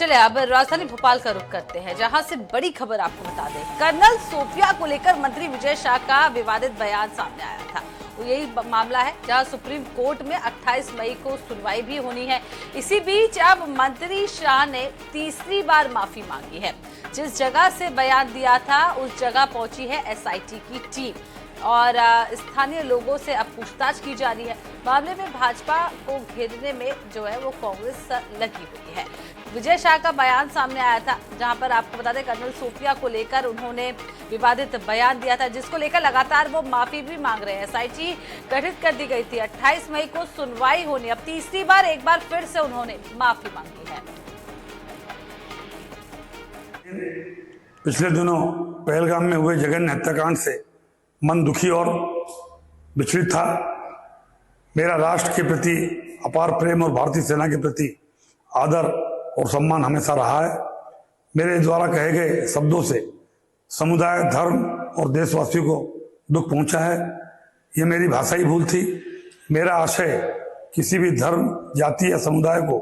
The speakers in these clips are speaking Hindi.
चले अब राजधानी भोपाल का रुख करते हैं, जहां से बड़ी खबर आपको बता दें। कर्नल सोफिया को लेकर मंत्री विजय शाह का विवादित बयान सामने आया था। तो यही मामला है जहां सुप्रीम कोर्ट में 28 मई को सुनवाई भी होनी है। इसी बीच अब मंत्री शाह ने तीसरी बार माफी मांगी है। जिस जगह से बयान दिया था उस जगह पहुंची है एसआईटी की टीम और स्थानीय लोगों से अब पूछताछ की जा रही है। मामले में भाजपा को घेरने में जो है वो कांग्रेस लगी हुई है। विजय शाह का बयान सामने आया था, जहां पर आपको बता दें कर्नल सोफिया को लेकर उन्होंने विवादित बयान दिया था, जिसको लेकर लगातार वो माफी भी मांग रहे हैं। एसआईटी गठित कर दी गई थी, 28 मई को सुनवाई होनी। अब तीसरी बार एक बार फिर से उन्होंने माफी मांगी है। पिछले दिनों पहलगाम में हुए जघन्य हत्याकांड से मन दुखी और विचलित था। मेरा राष्ट्र के प्रति अपार प्रेम और भारतीय सेना के प्रति आदर और सम्मान हमेशा रहा है। मेरे द्वारा कहे गए शब्दों से समुदाय, धर्म और देशवासियों को दुख पहुंचा है। ये मेरी भाषाई भूल थी। मेरा आशय किसी भी धर्म, जाति या समुदाय को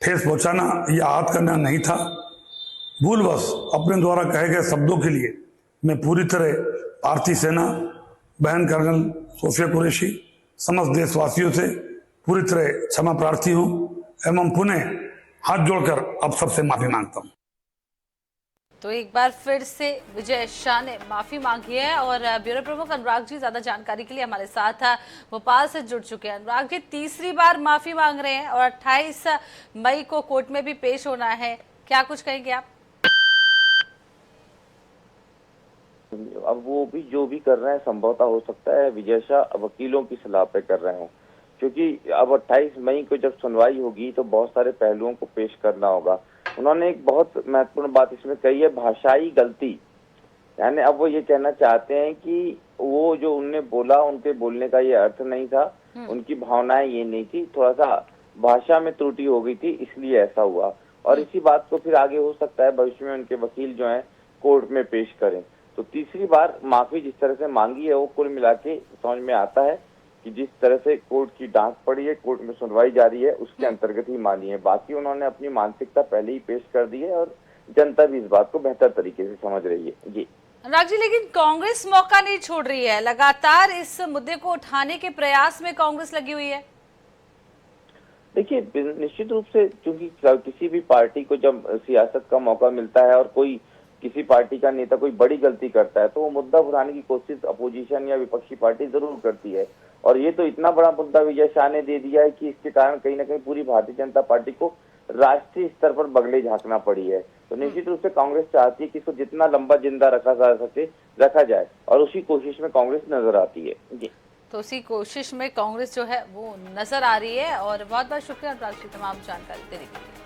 ठेस पहुंचाना या आहत करना नहीं था। भूलवश अपने द्वारा कहे गए शब्दों के लिए मैं पूरी तरह भारतीय सेना, बहन कर्नल सोफिया कुरैशी, समस्त देशवासियों से पूरी तरह क्षमा प्रार्थी हूं एवं पुनः हाथ जोड़कर अब सबसे माफी मांगता हूं। तो एक बार फिर से विजय शाह ने माफी मांगी है और ब्यूरो प्रमुख अनुराग जी ज्यादा जानकारी के लिए हमारे साथ भोपाल से जुड़ चुके हैं। अनुराग जी, तीसरी बार माफी मांग रहे हैं और 28 मई को कोर्ट में भी पेश होना है, क्या कुछ कहेंगे आप? अब वो भी जो भी कर रहे हैं संभवतः हो सकता है विजय शाह वकीलों की सलाह पे कर रहे हों, क्योंकि अब 28 मई को जब सुनवाई होगी तो बहुत सारे पहलुओं को पेश करना होगा। उन्होंने एक बहुत महत्वपूर्ण बात इसमें कही है, भाषाई गलती। यानी अब वो ये कहना चाहते हैं कि वो जो उनने बोला, उनके बोलने का ये अर्थ नहीं था, उनकी भावनाएं ये नहीं थी, थोड़ा सा भाषा में त्रुटि हो गई थी, इसलिए ऐसा हुआ। और इसी बात को फिर आगे हो सकता है भविष्य में उनके वकील जो है कोर्ट में पेश करें। तो तीसरी बार माफी जिस तरह से मांगी है वो कुल मिला के समझ में आता है कि जिस तरह से कोर्ट की डांट पड़ी है, कोर्ट में सुनवाई जारी है, उसके अंतर्गत ही मानी है। बाकी उन्होंने अपनी मानसिकता पहले ही पेश कर दी है और जनता भी इस बात को बेहतर तरीके से समझ रही है। जी अनुराग जी, लेकिन कांग्रेस मौका नहीं छोड़ रही है, लगातार इस मुद्दे को उठाने के प्रयास में कांग्रेस लगी हुई है। देखिए, निश्चित रूप से क्योंकि किसी भी पार्टी को जब सियासत का मौका मिलता है और कोई किसी पार्टी का नेता कोई बड़ी गलती करता है तो वो मुद्दा उठाने की कोशिश अपोजिशन या विपक्षी पार्टी जरूर करती है। और ये तो इतना बड़ा मुद्दा विजय शाह ने दे दिया है कि इसके कारण कहीं ना कहीं पूरी भारतीय जनता पार्टी को राष्ट्रीय स्तर पर बगले झांकना पड़ी है। तो निश्चित रूप से कांग्रेस चाहती है कि इसको जितना लंबा जिंदा रखा जा सके रखा जाए और उसी कोशिश में कांग्रेस नजर आती है। जी, तो उसी कोशिश में कांग्रेस जो है वो नजर आ रही है। और बहुत बहुत शुक्रिया अनुराग जी तमाम जानकारी देने के लिए।